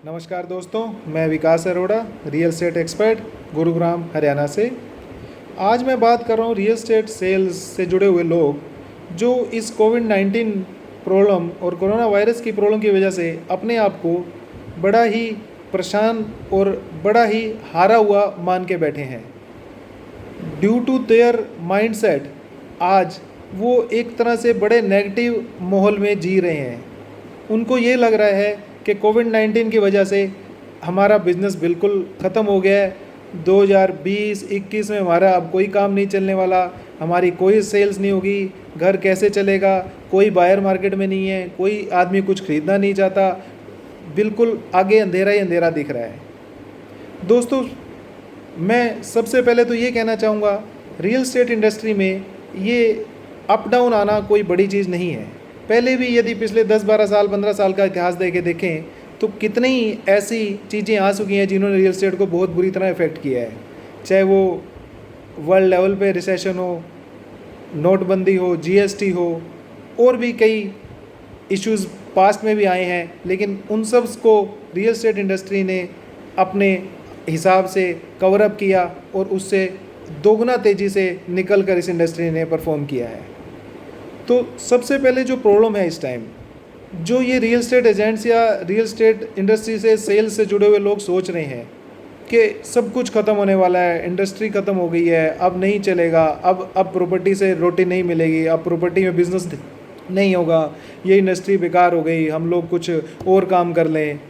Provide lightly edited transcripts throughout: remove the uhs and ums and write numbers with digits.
नमस्कार दोस्तों, मैं Vikas Arora, real estate expert, Gurugram Haryana से। आज मैं बात कर रहा हूँ रियल एस्टेट सेल्स से जुड़े हुए लोग जो इस कोविड-19 प्रॉब्लम और कोरोना वायरस की प्रॉब्लम की वजह से अपने आप को बड़ा ही परेशान और बड़ा ही हारा हुआ मान के बैठे हैं। ड्यू टू देयर माइंडसेट आज वो एक तरह से बड़े नेगेटिव माहौल में जी रहे हैं। उनको ये लग रहा है कि कोविड-19 की वजह से हमारा बिज़नेस बिल्कुल ख़त्म हो गया है। 2020-21 में हमारा अब कोई काम नहीं चलने वाला, हमारी कोई सेल्स नहीं होगी, घर कैसे चलेगा, कोई बायर मार्केट में नहीं है, कोई आदमी कुछ ख़रीदना नहीं चाहता, बिल्कुल आगे अंधेरा ही अंधेरा दिख रहा है। दोस्तों, मैं सबसे पहले तो ये कहना चाहूँगा, रियल एस्टेट इंडस्ट्री में ये अप डाउन आना कोई बड़ी चीज़ नहीं है। पहले भी यदि पिछले 10-12 साल 15 साल का इतिहास देखें तो कितनी ऐसी चीज़ें आ चुकी हैं जिन्होंने रियल एस्टेट को बहुत बुरी तरह इफ़ेक्ट किया है। चाहे वो वर्ल्ड लेवल पे रिसेशन हो, नोटबंदी हो, जीएसटी हो, और भी कई इश्यूज़ पास्ट में भी आए हैं, लेकिन उन सब को रियल एस्टेट इंडस्ट्री ने अपने हिसाब से कवर अप किया और उससे दोगुना तेज़ी से निकल कर इस इंडस्ट्री ने परफॉर्म किया है। तो सबसे पहले जो प्रॉब्लम है इस टाइम, जो ये रियल एस्टेट एजेंट्स या रियल एस्टेट इंडस्ट्री से सेल्स से जुड़े हुए लोग सोच रहे हैं कि सब कुछ ख़त्म होने वाला है, इंडस्ट्री ख़त्म हो गई है, अब नहीं चलेगा, अब प्रॉपर्टी से रोटी नहीं मिलेगी, अब प्रॉपर्टी में बिज़नेस नहीं होगा, ये इंडस्ट्री बेकार हो गई, हम लोग कुछ और काम कर लें।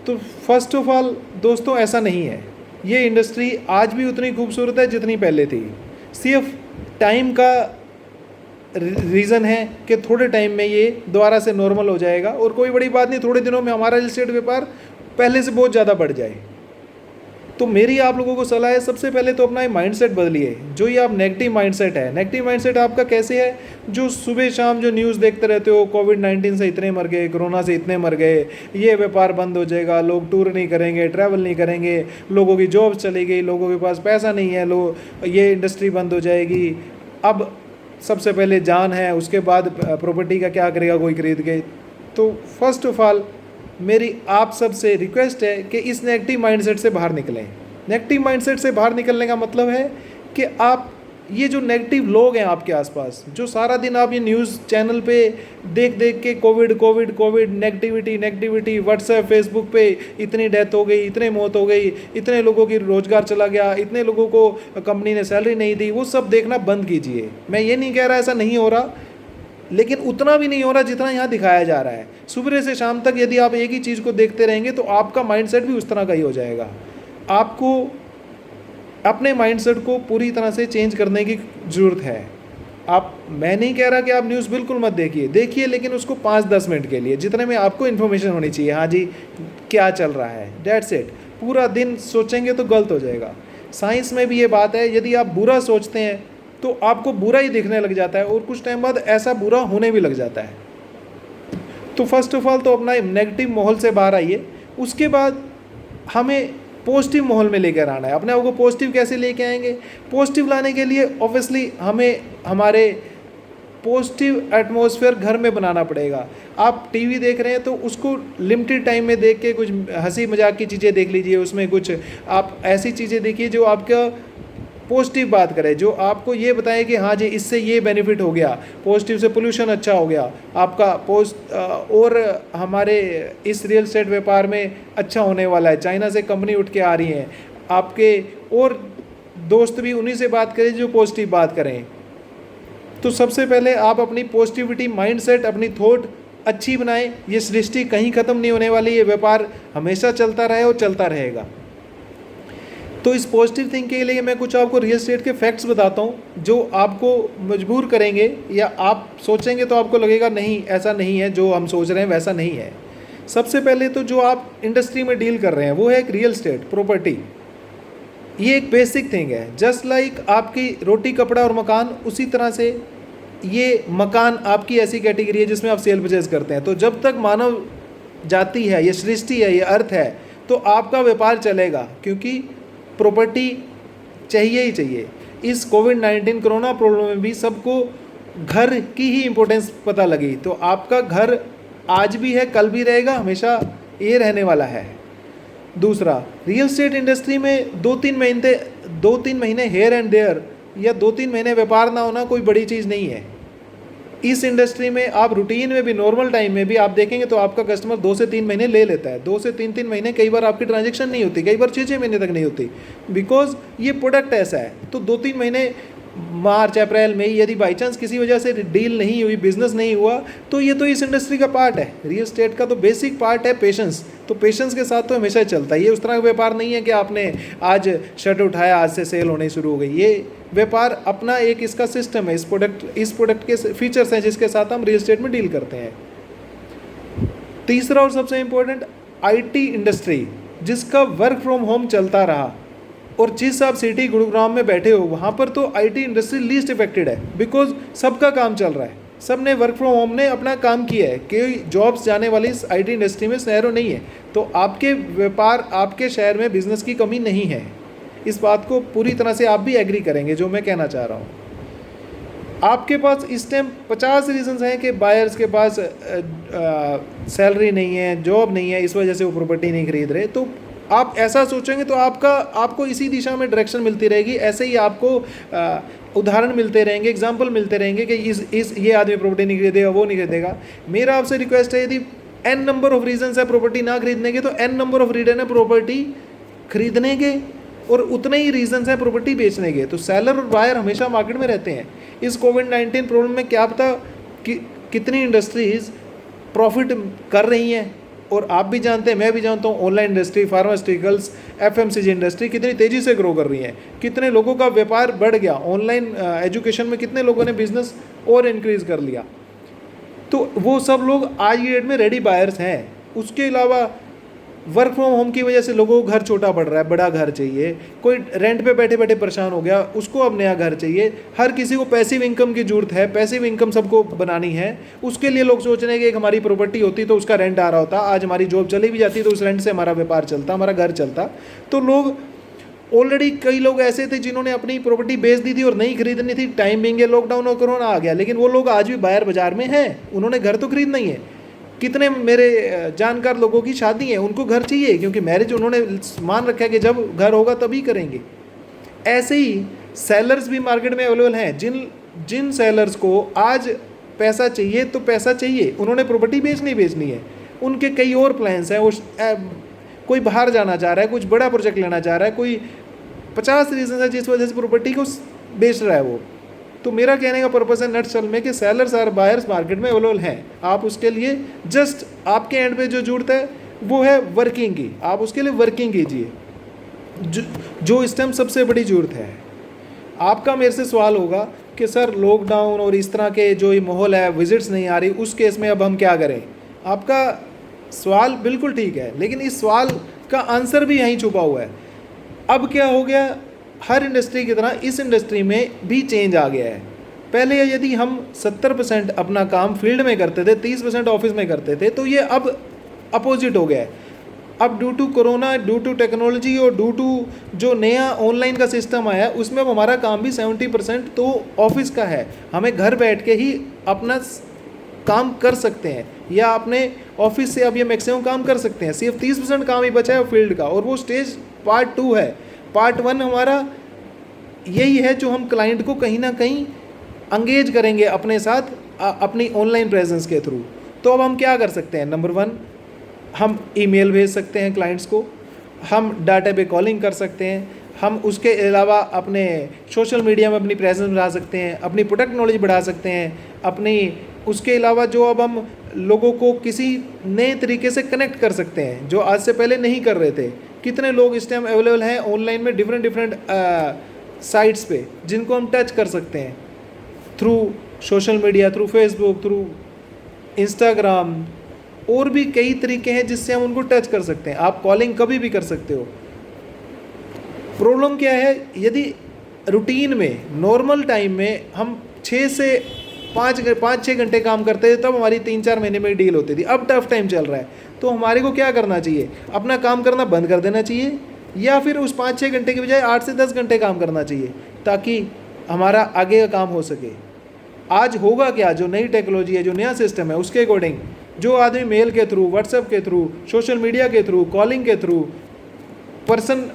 तो फर्स्ट ऑफ ऑल दोस्तों, ऐसा नहीं है। ये इंडस्ट्री आज भी उतनी खूबसूरत है जितनी पहले थी। सिर्फ टाइम का रीज़न है कि थोड़े टाइम में ये दोबारा से नॉर्मल हो जाएगा और कोई बड़ी बात नहीं, थोड़े दिनों में हमारा रियल एस्टेट व्यापार पहले से बहुत ज़्यादा बढ़ जाए। तो मेरी आप लोगों को सलाह है, सबसे पहले तो अपना ये माइंडसेट बदलिए। जो ये आप नेगेटिव माइंडसेट है, नेगेटिव माइंडसेट आपका कैसे है? जो सुबह शाम जो न्यूज़ देखते रहते हो, कोविड-19 से इतने मर गए, कोरोना से इतने मर गए, ये व्यापार बंद हो जाएगा, लोग टूर नहीं करेंगे, ट्रैवल नहीं करेंगे, लोगों की जॉब चली गई, लोगों के पास पैसा नहीं है, ये इंडस्ट्री बंद हो जाएगी, अब सबसे पहले जान है, उसके बाद प्रॉपर्टी का क्या करेगा कोई खरीद के। तो फर्स्ट ऑफ ऑल मेरी आप सब से रिक्वेस्ट है कि इस नेगेटिव माइंडसेट से बाहर निकलें। नेगेटिव माइंडसेट से बाहर निकलने का मतलब है कि आप ये जो नेगेटिव लोग हैं आपके आसपास, जो सारा दिन आप ये न्यूज़ चैनल पे देख के कोविड नेगेटिविटी, व्हाट्सएप फेसबुक पे इतनी डेथ हो गई, इतने मौत हो गई, इतने लोगों की रोज़गार चला गया, इतने लोगों को कंपनी ने सैलरी नहीं दी, वो सब देखना बंद कीजिए। मैं ये नहीं कह रहा ऐसा नहीं हो रहा, लेकिन उतना भी नहीं हो रहा जितना यहाँ दिखाया जा रहा है। सुबह से शाम तक यदि आप एक ही चीज़ को देखते रहेंगे तो आपका माइंडसेट भी उस तरह का ही हो जाएगा। आपको अपने माइंडसेट को पूरी तरह से चेंज करने की ज़रूरत है। मैं नहीं कह रहा कि आप न्यूज़ बिल्कुल मत देखिए, लेकिन उसको 5-10 मिनट के लिए, जितने में आपको इन्फॉर्मेशन होनी चाहिए, हाँ जी क्या चल रहा है, डेट्स इट। पूरा दिन सोचेंगे तो गलत हो जाएगा। साइंस में भी ये बात है, यदि आप बुरा सोचते हैं तो आपको बुरा ही दिखने लग जाता है और कुछ टाइम बाद ऐसा बुरा होने भी लग जाता है। तो फर्स्ट ऑफ ऑल तो अपना नेगेटिव माहौल से बाहर आइए। उसके बाद हमें पॉजिटिव माहौल में लेकर आना है। अपने आप को पॉजिटिव कैसे लेके आएंगे? पॉजिटिव लाने के लिए ऑब्वियसली हमें हमारे पॉजिटिव एटमॉस्फेयर घर में बनाना पड़ेगा। आप टीवी देख रहे हैं तो उसको लिमिटेड टाइम में देख के कुछ हंसी मजाक की चीज़ें देख लीजिए, उसमें कुछ आप ऐसी चीज़ें देखिए जो आपका पॉजिटिव बात करें, जो आपको ये बताएं कि हाँ जी इससे ये बेनिफिट हो गया, पॉजिटिव से पोल्यूशन अच्छा हो गया आपका, और हमारे इस रियल एस्टेट व्यापार में अच्छा होने वाला है, चाइना से कंपनी उठ के आ रही हैं आपके, और दोस्त भी उन्हीं से बात करें जो पॉजिटिव बात करें। तो सबसे पहले आप अपनी पॉजिटिविटी माइंडसेट, अपनी थॉट अच्छी बनाएं। ये सृष्टि कहीं ख़त्म नहीं होने वाली, ये व्यापार हमेशा चलता रहे और चलता रहेगा। तो इस पॉजिटिव थिंकिंग के लिए मैं कुछ आपको रियल एस्टेट के फैक्ट्स बताता हूँ जो आपको मजबूर करेंगे, या आप सोचेंगे तो आपको लगेगा नहीं ऐसा नहीं है, जो हम सोच रहे हैं वैसा नहीं है। सबसे पहले तो जो आप इंडस्ट्री में डील कर रहे हैं वो है एक रियल एस्टेट प्रॉपर्टी। ये एक बेसिक थिंग है, जस्ट लाइक आपकी रोटी कपड़ा और मकान, उसी तरह से ये मकान आपकी ऐसी कैटेगरी है जिसमें आप सेल परचेज करते हैं। तो जब तक मानव जाति है, ये सृष्टि है, ये अर्थ है, तो आपका व्यापार चलेगा, क्योंकि प्रॉपर्टी चाहिए ही चाहिए। इस कोविड-19 कोरोना प्रॉब्लम में भी सबको घर की ही इम्पोर्टेंस पता लगी। तो आपका घर आज भी है, कल भी रहेगा, हमेशा ये रहने वाला है। दूसरा, रियल एस्टेट इंडस्ट्री में 2-3 महीने हेयर एंड देयर या 2-3 महीने व्यापार ना होना कोई बड़ी चीज़ नहीं है। इस इंडस्ट्री में आप रूटीन में भी, नॉर्मल टाइम में भी आप देखेंगे तो आपका कस्टमर 2 से 3 महीने ले लेता है। 2 से 3 महीने, कई बार आपकी ट्रांजेक्शन नहीं होती, कई बार 6-6 महीने तक नहीं होती, बिकॉज ये प्रोडक्ट ऐसा है। तो 2-3 महीने, मार्च अप्रैल मई, यदि बाई चांस किसी वजह से डील नहीं हुई, बिजनेस नहीं हुआ, तो ये तो इस इंडस्ट्री का पार्ट है। रियल एस्टेट का तो बेसिक पार्ट है पेशेंस। तो पेशेंस के साथ तो हमेशा चलता है। ये उस तरह का व्यापार नहीं है कि आपने आज शट उठाया, आज से सेल होनी शुरू हो गई। ये व्यापार अपना एक इसका सिस्टम है। इस प्रोडक्ट के फीचर्स हैं जिसके साथ हम रियल एस्टेट में डील करते हैं। तीसरा और सबसे इम्पोर्टेंट, आईटी इंडस्ट्री, जिसका वर्क फ्रॉम होम चलता रहा, और जिस आप सिटी गुरुग्राम में बैठे हो वहाँ पर तो आईटी इंडस्ट्री लीस्ट इफेक्टेड है, बिकॉज सबका काम चल रहा है, सब ने वर्क फ्रॉम होम ने अपना काम किया है। कोई जॉब्स जाने वाली इस आईटी इंडस्ट्री में शहरों नहीं है। तो आपके व्यापार, आपके शहर में बिजनेस की कमी नहीं है। इस बात को पूरी तरह से आप भी एग्री करेंगे जो मैं कहना चाह रहा हूँ। आपके पास इस टाइम 50 रीजंस हैं कि बायर्स के पास सैलरी नहीं है, जॉब नहीं है, इस वजह से वो प्रॉपर्टी नहीं खरीद रहे। तो आप ऐसा सोचेंगे तो आपको इसी दिशा में डायरेक्शन मिलती रहेगी। ऐसे ही आपको उदाहरण मिलते रहेंगे, एग्जाम्पल मिलते रहेंगे कि ये आदमी प्रॉपर्टी नहीं खरीदेगा, वो नहीं खरीदेगा। मेरा आपसे रिक्वेस्ट है, यदि n नंबर ऑफ रीजंस है प्रॉपर्टी ना खरीदने के, तो n नंबर ऑफ रीजन है प्रॉपर्टी खरीदने के, और उतने ही रीजंस हैं प्रॉपर्टी बेचने के। तो सेलर और बायर हमेशा मार्केट में रहते हैं। इस कोविड-19 प्रॉब्लम में क्या पता कि कितनी इंडस्ट्रीज प्रॉफिट कर रही हैं, और आप भी जानते हैं, मैं भी जानता हूँ, online industry, pharmaceuticals, FMCG industry कितनी तेज़ी से ग्रो कर रही है। कितने लोगों का व्यापार बढ़ गया, ऑनलाइन एजुकेशन में कितने लोगों ने बिजनेस और इंक्रीज़ कर लिया। तो वो सब लोग आज की डेट में रेडी बायर्स हैं। उसके अलावा वर्क फ्रॉम होम की वजह से लोगों को घर छोटा पड़ रहा है, बड़ा घर चाहिए। कोई रेंट पे बैठे बैठे परेशान हो गया, उसको अब नया घर चाहिए। हर किसी को पैसिव इनकम की जरूरत है, पैसिव इनकम सबको बनानी है। उसके लिए लोग सोच रहे हैं कि एक हमारी प्रॉपर्टी होती तो उसका रेंट आ रहा होता, आज हमारी जॉब चली भी जाती तो उस रेंट से हमारा व्यापार चलता, हमारा घर चलता। तो लोग ऑलरेडी, कई लोग ऐसे थे जिन्होंने अपनी प्रॉपर्टी बेच दी थी और नहीं खरीदनी थी, टाइम बिंग लॉकडाउन और कोरोना आ गया, लेकिन वो लोग आज भी बायर बाजार में हैं। उन्होंने घर तो खरीदना ही है। कितने मेरे जानकार लोगों की शादी है, उनको घर चाहिए, क्योंकि मैरिज उन्होंने मान रखा है कि जब घर होगा तभी करेंगे। ऐसे ही सेलर्स भी मार्केट में अवेलेबल हैं। जिन सेलर्स को आज पैसा चाहिए तो पैसा चाहिए, उन्होंने प्रॉपर्टी बेचनी है, उनके कई और प्लान्स हैं। वो कोई बाहर जाना चाह रहा है, कुछ बड़ा प्रोजेक्ट लेना चाह रहा है, कोई 50 रीजन है जिस वजह से प्रॉपर्टी को बेच रहा है वो। तो मेरा कहने का पर्पज़ है नटशल में कि सेलर्स और बायर्स मार्केट में अवेलेबल हैं। आप उसके लिए जस्ट आपके एंड पे जो जरूरत है वो है वर्किंग की। आप उसके लिए वर्किंग कीजिए, जो इस टाइम सबसे बड़ी ज़रूरत है। आपका मेरे से सवाल होगा कि सर लॉकडाउन और इस तरह के जो ये माहौल है, विजिट्स नहीं आ रही, उस केस में अब हम क्या करें। आपका सवाल बिल्कुल ठीक है, लेकिन इस सवाल का आंसर भी यहीं छुपा हुआ है। अब क्या हो गया, हर इंडस्ट्री की तरह इस इंडस्ट्री में भी चेंज आ गया है। पहले यदि हम 70% अपना काम फील्ड में करते थे, 30% ऑफिस में करते थे, तो ये अब अपोजिट हो गया है। अब due to corona, due to technology और ड्यू टू जो नया ऑनलाइन का सिस्टम आया, उसमें अब हमारा काम भी 70% तो ऑफिस का है। हमें घर बैठ के ही अपना काम कर सकते हैं, या अपने ऑफिस से अब ये मैक्सिमम काम कर सकते हैं। सिर्फ 30% काम ही बचा है फील्ड का, और वो स्टेज पार्ट 2 है। पार्ट 1 हमारा यही है जो हम क्लाइंट को कहीं ना कहीं अंगेज करेंगे अपने साथ अपनी ऑनलाइन प्रेजेंस के थ्रू। तो अब हम क्या कर सकते हैं, नंबर 1 हम ईमेल भेज सकते हैं क्लाइंट्स को, हम डाटा पे कॉलिंग कर सकते हैं, हम उसके अलावा अपने सोशल मीडिया में अपनी प्रेजेंस बढ़ा सकते हैं, अपनी प्रोडक्ट नॉलेज बढ़ा सकते हैं, अपनी उसके अलावा जो अब हम लोगों को किसी नए तरीके से कनेक्ट कर सकते हैं जो आज से पहले नहीं कर रहे थे। कितने लोग इस टाइम अवेलेबल हैं ऑनलाइन में डिफरेंट साइट्स पे, जिनको हम टच कर सकते हैं through social media, through Facebook, through Instagram, और भी कई तरीके हैं जिससे हम उनको टच कर सकते हैं। आप कॉलिंग कभी भी कर सकते हो। प्रॉब्लम क्या है, यदि रूटीन में नॉर्मल टाइम में हम 6 से 5-6 घंटे काम करते थे, तब हमारी 3-4 महीने में डील होती थी। अब टफ टाइम चल रहा है, तो हमारे को क्या करना चाहिए, अपना काम करना बंद कर देना चाहिए, या फिर उस 5-6 घंटे की बजाय 8 से 10 घंटे काम करना चाहिए, ताकि हमारा आगे का काम हो सके। आज होगा क्या, जो नई टेक्नोलॉजी है, जो नया सिस्टम है, उसके अकॉर्डिंग जो आदमी मेल के थ्रू, व्हाट्सएप के थ्रू, सोशल मीडिया के थ्रू, कॉलिंग के थ्रू पर्सन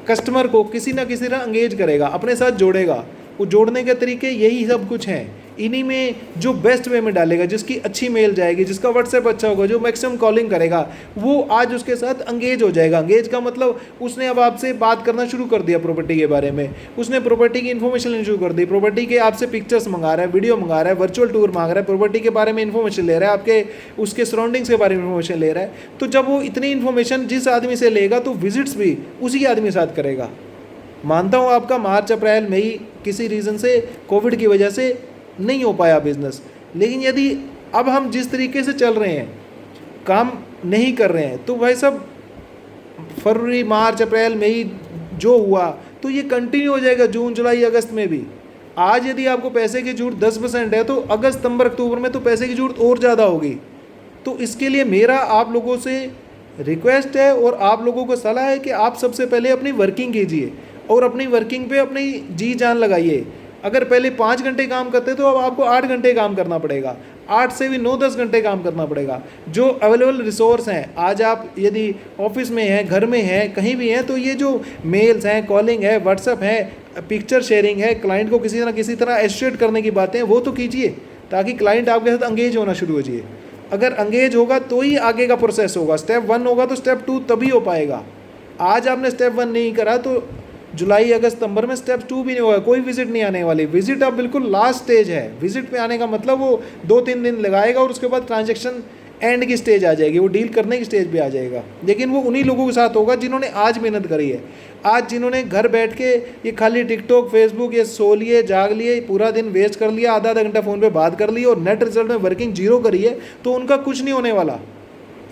कस्टमर को किसी ना किसी तरह एंगेज करेगा, अपने साथ जोड़ेगा। वो जोड़ने के तरीके यही सब कुछ हैं। इन्हीं में जो बेस्ट वे में डालेगा, जिसकी अच्छी मेल जाएगी, जिसका व्हाट्सएप अच्छा होगा, जो मैक्सिमम कॉलिंग करेगा, वो आज उसके साथ एंगेज हो जाएगा। एंगेज का मतलब उसने अब आपसे बात करना शुरू कर दिया प्रॉपर्टी के बारे में, उसने प्रॉपर्टी की इन्फॉर्मेशन लेनी शुरू कर दी, प्रॉपर्टी के आपसे पिक्चर्स मंगा रहा है, वीडियो मंगा रहा है, वर्चुअल टूर मांग रहा है, प्रॉपर्टी के बारे में इन्फॉर्मेशन ले रहा है, आपके उसके सराउंडिंग्स के बारे में इन्फॉर्मेशन ले रहा है। तो जब वो इतनी इन्फॉर्मेशन जिस आदमी से लेगा तो विजिट्स भी उसी आदमी के साथ करेगा। मानता हूँ आपका मार्च अप्रैल मई किसी रीज़न से, कोविड की वजह से नहीं हो पाया बिजनेस, लेकिन यदि अब हम जिस तरीके से चल रहे हैं, काम नहीं कर रहे हैं, तो भाई सब फरवरी मार्च अप्रैल मई जो हुआ तो ये कंटिन्यू हो जाएगा जून जुलाई अगस्त में भी। आज यदि आपको पैसे की जरूरत 10% है तो अगस्त सितंबर अक्टूबर में तो पैसे की जरूरत और ज़्यादा होगी। तो इसके लिए मेरा आप लोगों से रिक्वेस्ट है और आप लोगों को सलाह है कि आप सबसे पहले अपनी वर्किंग कीजिए और अपनी वर्किंग पे अपनी जी जान लगाइए। अगर पहले 5 घंटे काम करते तो अब आपको 8 घंटे काम करना पड़ेगा, 8 से भी 9-10 घंटे काम करना पड़ेगा। जो अवेलेबल रिसोर्स हैं, आज आप यदि ऑफिस में हैं, घर में हैं, कहीं भी हैं, तो ये जो मेल्स हैं, कॉलिंग है, व्हाट्सअप है, पिक्चर शेयरिंग है, क्लाइंट को किसी तरह एसोसिएट करने की बातें हैं, वो तो कीजिए ताकि क्लाइंट आपके साथ एंगेज होना शुरू हो जाए। अगर एंगेज होगा तो ही आगे का प्रोसेस होगा। स्टेप 1 होगा तो स्टेप 2 तभी हो पाएगा। आज आपने स्टेप 1 नहीं करा तो जुलाई अगस्त सितंबर में स्टेप 2 भी नहीं होगा, कोई विजिट नहीं आने वाली। विजिट अब बिल्कुल लास्ट स्टेज है। विजिट पे आने का मतलब वो 2-3 दिन लगाएगा और उसके बाद ट्रांजैक्शन एंड की स्टेज आ जाएगी, वो डील करने की स्टेज पे आ जाएगा। लेकिन वो उन्हीं लोगों के साथ होगा जिन्होंने आज मेहनत करी है, आज जिन्होंने घर बैठ के ये खाली टिकटॉक फेसबुक ये सो लिए जाग लिए, पूरा दिन वेस्ट कर लिया, आधा घंटा फ़ोन पे बात कर ली और नेट रिजल्ट में वर्किंग जीरो करी है, तो उनका कुछ नहीं होने वाला।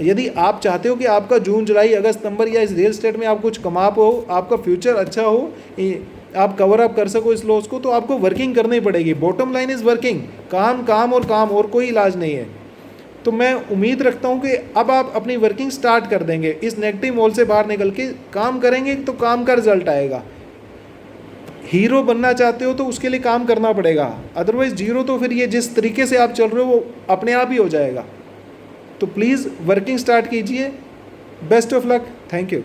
यदि आप चाहते हो कि आपका जून जुलाई अगस्त सितंबर या इस रियल स्टेट में आप कुछ कमा पाओ, आपका फ्यूचर अच्छा हो, आप कवर अप कर सको इस लॉस को, तो आपको वर्किंग करनी पड़ेगी। बॉटम लाइन इज़ वर्किंग, काम काम और काम, और कोई इलाज नहीं है। तो मैं उम्मीद रखता हूँ कि अब आप अपनी वर्किंग स्टार्ट कर देंगे, इस नेगेटिव मोल से बाहर निकल के काम करेंगे तो काम का रिजल्ट आएगा। हीरो बनना चाहते हो तो उसके लिए काम करना पड़ेगा, अदरवाइज जीरो तो फिर ये जिस तरीके से आप चल रहे हो वो अपने आप ही हो जाएगा। तो प्लीज़ वर्किंग स्टार्ट कीजिए। Best of luck, thank you.